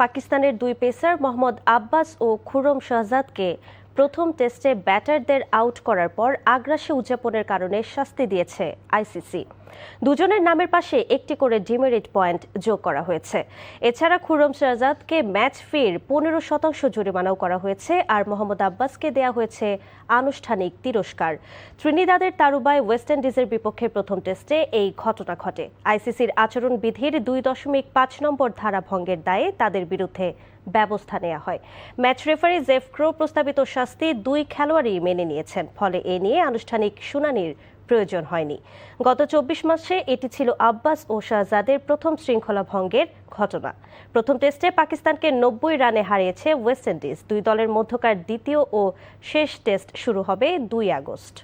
পাকিস্তানের দুই পেসার মোহাম্মদ আব্বাস ও খুরম শাহজাদকে প্রথম টেস্টে ব্যাটারদের আউট করার পর আগ্রাসী উদযাপনের কারণে শাস্তি দিয়েছে আইসিসি। দুজনের নামের পাশে একটি করে ডিমেরিট পয়েন্ট যোগ করা হয়েছে। এছাড়া খুরম শাহজাদকে ম্যাচ ফির 15% জরিমানাও করা হয়েছে, আর মোহাম্মদ আব্বাসকে দেয়া হয়েছে আনুষ্ঠানিক তিরস্কার। ত্রিনিদাদের তারুবায় ওয়েস্ট ইন্ডিজের বিপক্ষে প্রথম টেস্টে এই ঘটনা ঘটে। আইসিসির আচরণ বিধির 2.5 নম্বর ধারা ভঙ্গের দায়ে তাদের বিরুদ্ধে ব্যবস্থা নেওয়া হয়। ম্যাচ রেফারি জেফ ক্রো প্রস্তাবিত শাস্তি দুই খেলোয়াড়ই মেনে নিয়েছেন, ফলে এ নিয়ে আনুষ্ঠানিক শুনানির প্রয়োজন হয়নি। গত 24 মাসে এটি ছিল আব্বাস ও শাহজাদের প্রথম শৃঙ্খলা ভঙ্গের ঘটনা। প্রথম টেস্টে পাকিস্তানকে 90 রানে হারিয়েছে ওয়েস্ট ইন্ডিজ। দুই দলের মধ্যকার দ্বিতীয় ও শেষ টেস্ট শুরু হবে 2 আগস্ট।